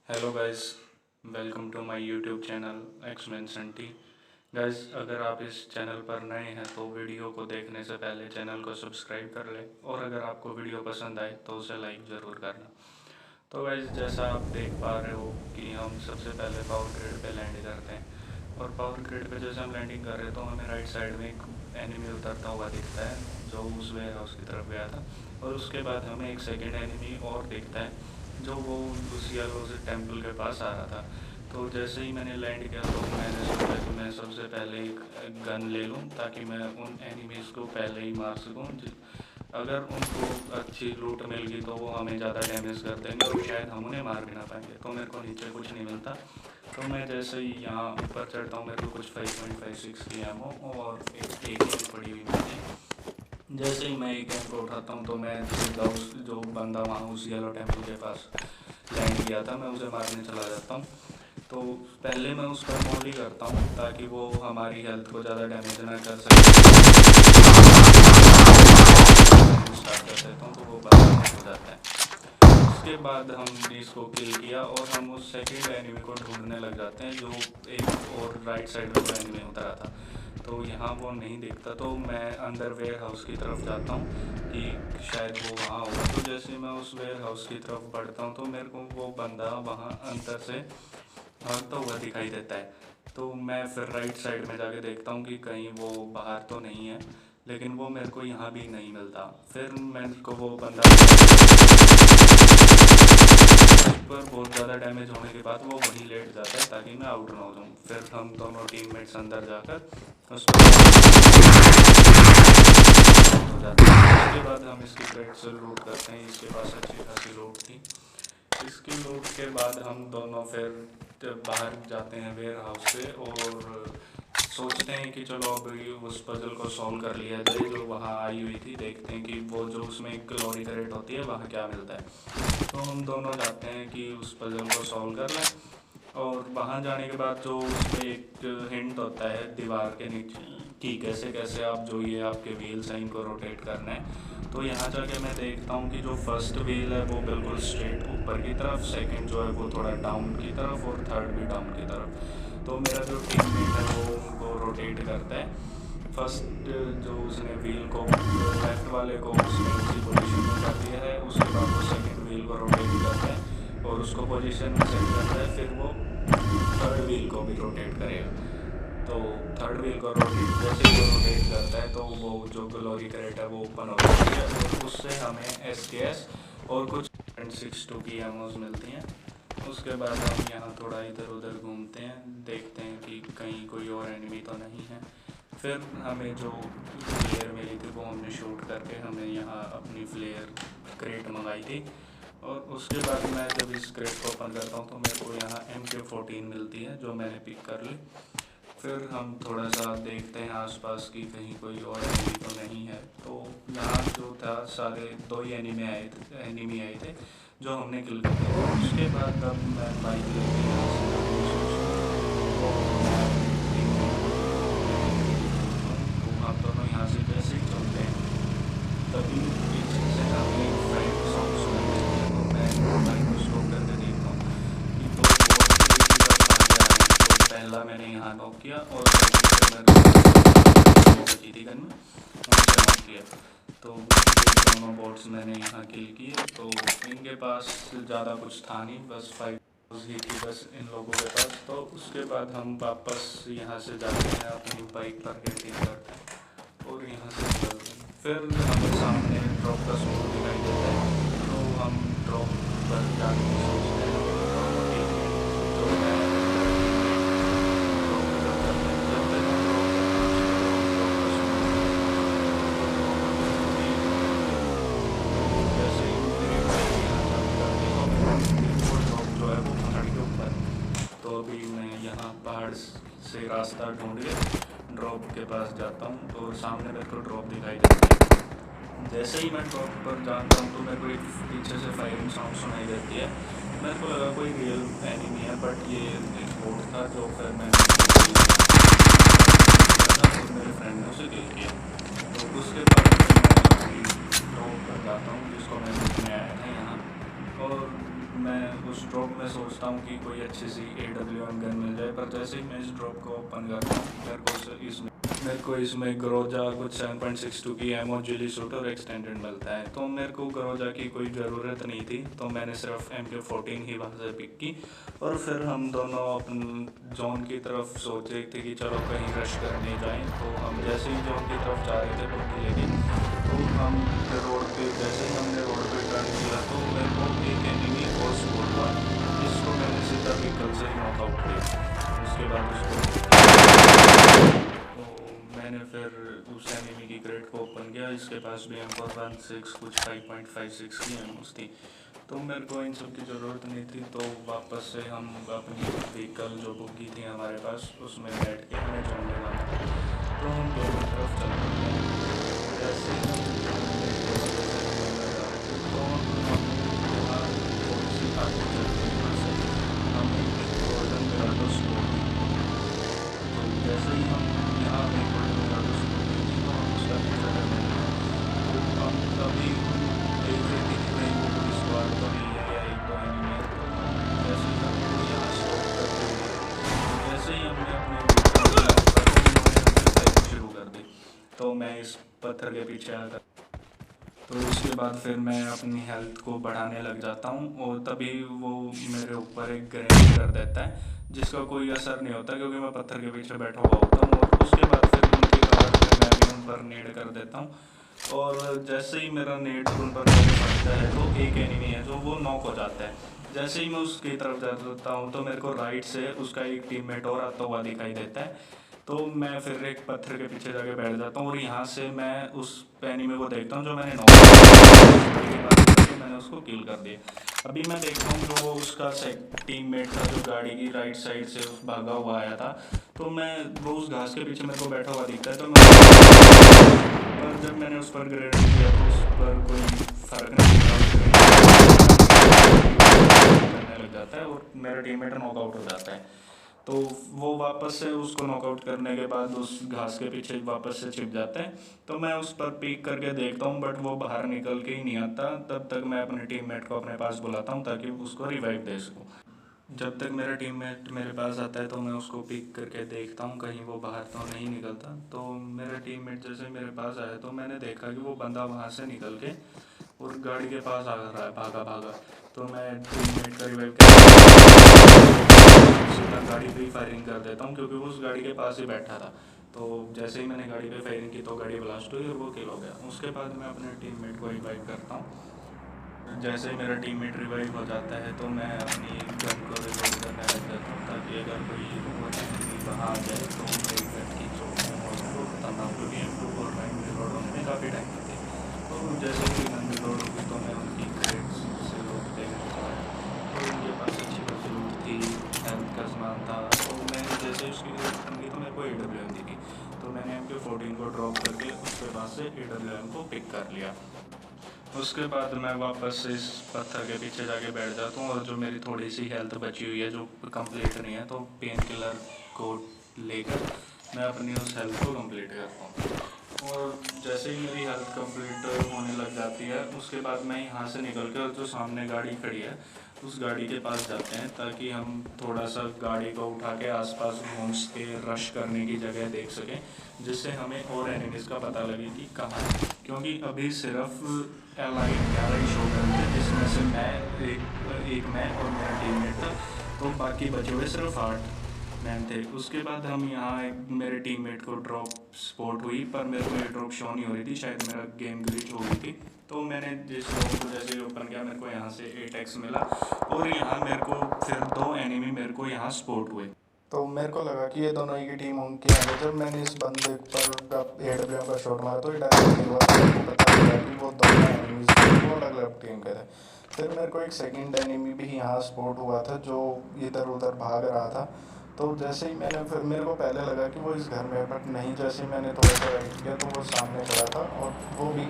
Hello guys, welcome to my YouTube channel एक्समैन संटी। Guys, अगर आप इस चैनल पर नए हैं तो वीडियो को देखने से पहले चैनल को सब्सक्राइब कर लें और अगर आपको वीडियो पसंद आए तो उसे लाइक ज़रूर करना। तो गाइस, जैसा आप देख पा रहे हो कि हम सबसे पहले पावर ग्रिड पे लैंड करते हैं और पावर ग्रिड पे जैसे हम लैंडिंग कर रहे हैं तो हमें राइट साइड में एक एनिमी उतरता हुआ दिखता है जो उस वेयर हाउस की तरफ गया था। और उसके बाद हमें एक सेकेंड एनिमी और दिखता है जो वो उस येलो से टेम्पल के पास आ रहा था। तो जैसे ही मैंने लैंड किया तो मैंने सोचा कि मैं सबसे पहले एक गन ले लूँ ताकि मैं उन एनिमीज़ को पहले ही मार सकूँ। अगर उनको अच्छी लूट मिल गई तो वो हमें ज़्यादा डैमेज कर देंगे और शायद हम उन्हें मार भी ना पाएंगे, तो मेरे को नीचे कुछ नहीं मिलता। तो मैं जैसे ही यहाँ ऊपर चढ़ता हूँ मेरे को कुछ 5.56 की एमओ और एक पड़ी हुई मिलती। जैसे ही मैं एक एम को उठाता हूँ तो मैं सीधा उस जो बंदा वहाँ उस येलो टेम्पल के पास लैंड किया था मैं उसे मारने चला जाता हूँ। तो पहले मैं उस पर मोली करता हूँ ताकि वो हमारी हेल्थ को ज़्यादा डैमेज ना कर सके। स्टार्ट कर देता हूँ तो वो बंदा हो जाता है। उसके बाद हमने इसको किल किया और हम उस सेकेंड एनिमी को ढूंढने लग जाते हैं जो एक और राइट साइड में एनिमी उतरा था। तो यहाँ वो नहीं दिखता तो मैं अंदर वेयर हाउस की तरफ जाता हूँ कि शायद वो वहाँ होगा। तो जैसे मैं उस वेयर हाउस की तरफ बढ़ता हूँ तो मेरे को वो बंदा वहाँ अंदर से भागता हुआ दिखाई देता है। तो मैं फिर राइट साइड में जाके देखता हूँ कि कहीं वो बाहर तो नहीं है, लेकिन वो मेरे को यहाँ भी नहीं मिलता। फिर मेरे को वो बंदा पर बहुत ज़्यादा डैमेज होने के बाद वो वहीं लेट जाता है ताकि मैं आउट ना हो जाऊँ। फिर हम दोनों टीममेट्स अंदर जाकर उस पर हो जाते हैं। उसके बाद हम इसकी क्रेट से लूट करते हैं। इसके पास अच्छी खासी लूट थी। इसकी लूट के बाद हम दोनों फिर बाहर जाते हैं वेयर हाउस से और सोचते हैं कि चलो अब उस पजल को सॉल्व कर लिया जाए जो वहाँ आई हुई थी। देखते हैं कि वो जो उसमें एक ग्लोरी क्रेट होती है वहाँ क्या मिलता है। तो हम दोनों जाते हैं कि उस पजल को सॉल्व कर लें और वहाँ जाने के बाद जो उसमें एक हिंट होता है दीवार के नीचे कि कैसे कैसे आप जो ये आपके व्हील्स हैं इनको रोटेट करना है। तो यहाँ जाके मैं देखता हूँ कि जो फर्स्ट व्हील है वो बिल्कुल स्ट्रेट ऊपर की तरफ, सेकंड जो है वो थोड़ा डाउन की तरफ और थर्ड भी डाउन की तरफ। तो मेरा जो टीममेट है वो उनको रोटेट करता है। फर्स्ट जो उसने व्हील को लेफ्ट वाले को उसने उसी पोजीशन में कर दिया है। उसके बाद वो सेकंड व्हील को रोटेट करता है और उसको पोजीशन में सेट करता है। फिर वो थर्ड व्हील को भी रोटेट करेगा। तो थर्ड व्हील को रोटेट जैसे वो रोटेट करता है तो वो जो ग्लोरी क्रेट है वो ओपन हो जाती है और उससे हमें एसकेएस और कुछ 62 की एमोज मिलती हैं। उसके बाद हम यहाँ थोड़ा इधर उधर घूमते हैं, देखते हैं कि कहीं कोई और एनिमी तो नहीं है। फिर हमें जो फ्लेयर मिली थी वो हमने शूट करके हमें यहाँ अपनी फ्लेयर क्रेट मंगाई थी। और उसके बाद मैं जब इस क्रेट को ओपन करता हूँ तो मेरे को यहाँ MK14 मिलती है जो मैंने पिक कर ली। फिर हम थोड़ा सा देखते हैं आसपास की कहीं कोई और एनिमी तो नहीं है। तो यहाँ जो था सारे 2 ही एनिमी आए थे जो हमने किल कर दिया। उसके बाद अब मैं बाइक लेके यहाँ से जाने की सोचता हूँ तो मैं तो हम दोनों यहाँ से जैसे ही चलते हैं तभी पीछे से हमें एक फ्रेंड सॉन्ग सुनाई देती है। तो मैं बाइक को स्टॉप करके देखता हूँ कि 2 बहुत ही आगे आ रहे हैं। तो पहला मैंने यहाँ नॉक किया और बची थी गन में उनसे नॉक किया। तो ये दोनों बोट्स मैंने यहाँ किल किए। तो इनके पास ज़्यादा कुछ था नहीं, बस 5 ही थी बस इन लोगों के पास। तो उसके बाद हम वापस यहाँ से जाते हैं अपनी बाइक पर गेटिंग करते हैं और यहाँ से चलते हैं। फिर हमें सामने ड्रॉप का स्मोक दिखाई देता है तो हम ड्रॉप पर जाने की सोचते हैं। तो मैं तो अभी मैं यहाँ पहाड़ से रास्ता ढूंढ के ड्रॉप के पास जाता हूँ तो सामने मेरे को ड्रॉप दिखाई देती है। जैसे ही मैं ड्रॉप पर जाता हूँ तो मेरे को एक पीछे से फायरिंग साउंड सुनाई देती है। मेरे को लगा कोई रियल एनिमी है बट ये एक बोट था जो फिर मैंने मेरे फ्रेंड ने उसे किल किया। तो उसके बाद मैं ड्रॉप पर जाता हूँ जिसको मैं देखने आया था यहाँ और मैं उस ड्रॉप में सोचता हूँ कि कोई अच्छी सी AWM गन मिल जाए, पर जैसे ही मैं इस ड्रॉप को ओपन करता हूँ मेरे को इसमें ग्रोजा कुछ 7.62 की एमओ जिली सूट और एक्सटेंडेड मिलता है। तो मेरे को ग्रोजा की कोई ज़रूरत नहीं थी, तो मैंने सिर्फ MK14 ही वहाँ से पिक की। और फिर हम दोनों अपन जोन की तरफ सोच रहे थे कि चलो कहीं रश करने जाएं। तो हम जैसे ही जोन की तरफ जा रहे थे पक्की लेके, तो हम रोड पे जैसे ही हमने रोड पे टर्न किया तो मेरे को एक एनिमी और स्पॉट हुआ, जिसको मैंने सीधा व्हीकल से ही नॉकआउट किया। उसके बाद तो मैंने फिर उस एनिमी की क्रेट को ओपन किया। इसके पास भी M416 कुछ 5.56 की एमोस थी, तो मेरे को इन सब की ज़रूरत नहीं थी। तो वापस से हम अपनी व्हीकल जो बुक की थी हमारे पास, उसमें बैठ के हमें जोन में जाना था। तो हम दोनों तरफ चल पड़ते हैं। जैसे ही हम तो हम यहाँ थोड़ी सी आगे चलते हैं, यहाँ से हम एक गोल्डन मिराडो स्पोर्ट। तो जैसे ही हम यहाँ एक गोल्डन मिराडो स्पोर्ट थी, तो हम उसका पीछा करने लगे। तो हम तभी देख रहे थे कि कहीं वो पुलिस वार्ड तो नहीं है या एक दो एनिमी है। तो हम जैसे ही हम वो यहाँ स्टॉप करते हुए, तो जैसे ही हमने अपने व्हीकल को लॉक करा तो उन्होंने हमसे फायरिंग शुरू कर दी। तो मैं इस पत्थर के पीछे आकर, तो उसके बाद फिर मैं अपनी हेल्थ को बढ़ाने लग जाता हूँ, और तभी वो मेरे ऊपर एक ग्रेनेड कर देता है, जिसका कोई असर नहीं होता क्योंकि मैं पत्थर के पीछे बैठा हुआ होता हूँ। और उसके बाद फिर उनकी कवर में मैं भी उन पर नेड कर देता हूँ, और जैसे ही मेरा नेड उन पर पड़ता है तो एक एनिमी है जो वो नॉक हो जाता है। जैसे ही मैं उसकी तरफ जाता हूँ तो मेरे को राइट से उसका एक टीममेट और आता हुआ दिखाई देता है। तो मैं फिर एक पत्थर के पीछे जाके बैठ जाता हूँ, और यहाँ से मैं उस एनिमी को देखता हूँ जो मैंने नॉक किया, तो मैंने उसको किल कर दिया। अभी मैं देखता हूँ जो वो उसका टीममेट था जो गाड़ी की राइट साइड से भागा हुआ आया था, तो मैं वो उस घास के पीछे मेरे को बैठा हुआ दिखता है। तो मैं पर जब मैंने उस पर ग्रेनेड किया तो उस पर कोई फर्क नहीं करने लग जाता है, और मेरा टीममेट नॉकआउट हो जाता है। तो वो वापस से उसको नॉकआउट करने के बाद उस घास के पीछे वापस से छिप जाते हैं। तो मैं उस पर पीक करके देखता हूँ, बट वो बाहर निकल के ही नहीं आता। तब तक मैं अपने टीममेट को अपने पास बुलाता हूँ ताकि उसको रिवाइव दे सकूँ। जब तक मेरा टीममेट मेरे पास आता है तो मैं उसको पिक करके देखता हूँ कहीं वो बाहर तो नहीं निकलता। तो मेरा टीममेट जैसे मेरे पास आया तो मैंने देखा कि वो बंदा वहाँ से निकल के और गाड़ी के पास आ रहा है भागा भागा। तो मैं टीममेट का रिवाइव सीधा गाड़ी पे ही फायरिंग कर देता हूँ क्योंकि वो उस गाड़ी के पास ही बैठा था। तो जैसे ही मैंने गाड़ी पे फायरिंग की तो गाड़ी ब्लास्ट हुई और वो किल हो गया। उसके बाद मैं अपने टीममेट को रिवाइव करता हूँ। जैसे ही मेरा टीममेट रिवाइव हो जाता है तो मैं अपनी गन को रिलोड करने लग जाता हूँ ताकि अगर कोई एनिमी वहाँ आ जाए तो मेरी गन की चोट में उसको खत्म ना हो, क्योंकि M249 रिलोड होने में काफ़ी टाइम लगती है। तो जैसे ही गन रिलोड होगी तो मैं उनकी क्रेट्स से लूट लेने लगा। तो उनके पास अच्छी खासी लूट थी, हेल्थ का सामान था। तो मैंने जैसे उसकी क्रेट खुली तो मेरे को AWM दिखी, तो मैंने MK14 को ड्रॉप करके उसके पास से AWM को पिक कर लिया। उसके बाद मैं वापस इस पत्थर के पीछे जाके बैठ जाता हूँ, और जो मेरी थोड़ी सी हेल्थ बची हुई है जो कंप्लीट नहीं है, तो पेन किलर को लेकर मैं अपनी उस हेल्थ को कंप्लीट करता हूँ। और जैसे ही मेरी हेल्थ कंप्लीट होने लग जाती है उसके बाद मैं यहाँ से निकल कर जो सामने गाड़ी खड़ी है उस गाड़ी के पास जाते हैं ताकि हम थोड़ा सा गाड़ी को उठा के आसपास घूम के रश करने की जगह देख सकें, जिससे हमें और एनिमीज़ का पता लगे कि कहाँ है। क्योंकि अभी सिर्फ LI 11 ही शो कर रहे थे, जिसमें से एक मैं और मेरा टीममेट था, तो बाकी बचे हुए सिर्फ 8 मैन थे। उसके बाद हम यहाँ मेरे टीममेट को ड्रॉप स्पॉट हुई, पर मेरे को ये ड्रॉप शो नहीं हो रही थी, शायद मेरा गेम ग्लिच हो गई थी। तो मैंने जिस ड्रॉप को जैसे ओपन किया मेरे को यहाँ से 8x मिला, और यहाँ मेरे को फिर 2 एनिमी मेरे को यहाँ स्पॉट हुए। तो मेरे को लगा कि ये दोनों ही की टीम उनकी है। जब मैंने इस बंदे पर AWM का शॉट मारा तो ये डायरेक्ट नहीं हुआ, तो मेरे को पता चला कि वो दोनों एनिमीज वो अलग अलग टीम के थे। फिर मेरे को एक सेकंड एनिमी भी यहाँ स्पॉट हुआ था जो इधर उधर भाग रहा था। तो जैसे ही फिर मेरे को पहले लगा कि वो इस घर में है, बट नहीं, जैसे ही मैंने थोड़ा सा राइट किया तो वो सामने खड़ा था, और वो भी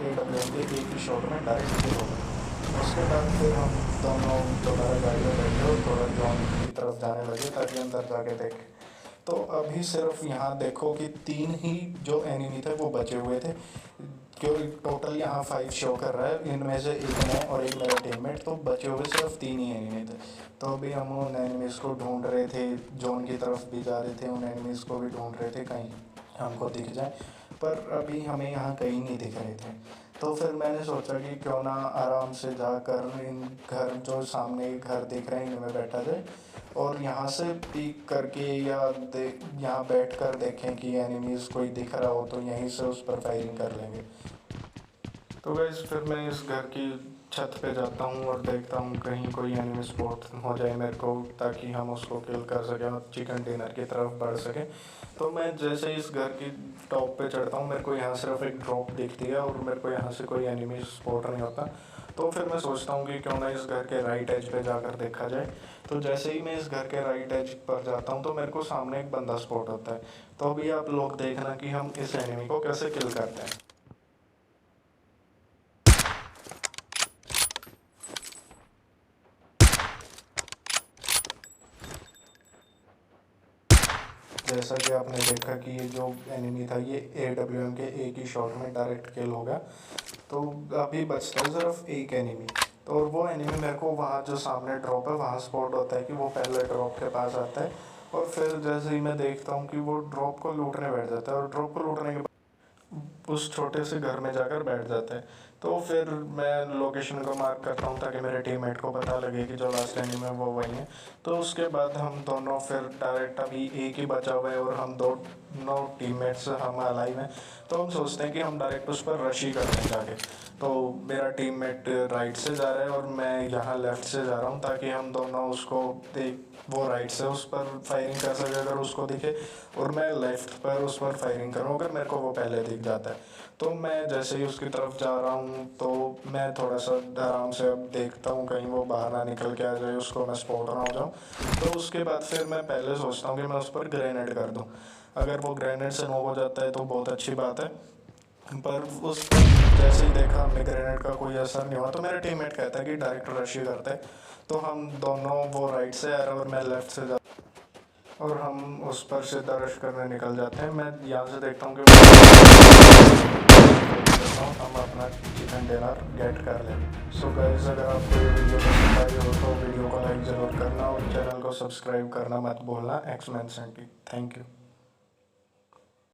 AWM के एक ही शॉट में डायरेक्ट किल हो गया। उसके बाद फिर हम दोनों दोबारा गाड़ी में बैठे और थोड़ा जॉन की तरफ जाने लगे ताकि अंदर जाके देखें। तो अभी सिर्फ यहाँ देखो कि 3 ही जो एनिमी थे वो बचे हुए थे। क्यों टोटल यहाँ 5 शो कर रहा है, इनमें से एक मैं और एक मेरा टीममेट, तो बचे हुए सिर्फ 3 ही एनिमी थे। तो अभी हम उन एनिमीज़ को ढूंढ रहे थे, जोन की तरफ भी जा रहे थे, उन एनिमीज़ को भी ढूंढ रहे थे कहीं हमको दिख जाए, पर अभी हमें यहाँ कहीं नहीं दिख रहे थे। तो फिर मैंने सोचा कि क्यों ना आराम से जाकर इन घर जो सामने घर दिख रहे हैं इनमें बैठा जाए और यहाँ से पीक करके या यहाँ बैठ कर देखें कि एनिमीज़ कोई दिख रहा हो तो यहीं से उस पर फायरिंग कर लेंगे। तो गाइस फिर मैं इस घर की छत पे जाता हूँ और देखता हूँ कहीं कोई एनिमी स्पॉट हो जाए मेरे को, ताकि हम उसको किल कर सकें और चिकन डिनर की तरफ बढ़ सकें। तो मैं जैसे इस घर की टॉप पे चढ़ता हूँ, मेरे को यहाँ सिर्फ एक ड्रॉप दिखती है और मेरे को यहाँ से कोई एनिमी स्पॉट नहीं होता। तो फिर मैं सोचता हूँ कि क्यों ना इस घर के राइट एज पे जाकर देखा जाए। तो जैसे ही मैं इस घर के राइट एज पर जाता हूँ तो मेरे को सामने एक बंदा स्पॉट होता है। तो अभी आप लोग देखना कि हम इस एनिमी को कैसे किल करते हैं। जैसा कि आपने देखा कि ये जो एनिमी था ये AWM के एक ही शॉट में डायरेक्ट किल हो गया। तो अभी बचता है सिर्फ एक एनिमी। तो और वो एनिमी मेरे को वहाँ जो सामने ड्रॉप है वहाँ स्पॉट होता है कि वो पहले ड्रॉप के पास आता है और फिर जैसे ही मैं देखता हूँ कि वो ड्रॉप को लूटने बैठ जाता है और ड्रॉप को लूटने के बाद उस छोटे से घर में जाकर बैठ जाते हैं। तो फिर मैं लोकेशन को मार्क करता हूँ ताकि मेरे टीममेट को पता लगे कि जो लास्ट एनिमी है वो वही है। तो उसके बाद हम दोनों फिर डायरेक्ट अभी एक ही बचा हुआ है और हम दोनों टीममेट्स हम अलाइव हैं। तो हम सोचते हैं कि हम डायरेक्ट उस पर रश ही करते हैं जाके। तो मेरा टीममेट राइट से जा रहा है और मैं यहाँ लेफ़्ट से जा रहा हूँ ताकि हम दोनों उसको देख, वो राइट से उस पर फायरिंग कर सके अगर उसको दिखे, और मैं लेफ़्ट पर उस पर फायरिंग करूँ अगर मेरे को वो पहले दिख जाता है। तो मैं जैसे ही उसकी तरफ जा रहा हूँ तो मैं थोड़ा सा आराम से अब देखता हूँ कहीं वो बाहर ना निकल के आ जाए, उसको मैं स्पॉट ना हो जाऊँ। तो उसके बाद फिर मैं पहले सोचता हूँ कि मैं उस पर ग्रेनेड कर दूँ। अगर वो ग्रेनेड से नॉक हो जाता है तो बहुत अच्छी बात है, पर उस पर जैसे ही देखा हमने ग्रेनेड का कोई असर नहीं हुआ तो मेरा टीममेट कहता है कि डायरेक्ट रश ही करते हैं। तो हम दोनों, वो राइट से आ रहे और मैं लेफ़्ट से जा, और हम उस पर सीधा रश करने निकल जाते हैं। मैं यहाँ से देखता हूँ कि हम अपना चिकन डिनर गेट कर लें। सो गाइस, अगर आपको ये वीडियो पसंद आई हो तो वीडियो को लाइक ज़रूर करना और चैनल को सब्सक्राइब करना मत भूलना। एक्समैन सेंटी, थैंक यू।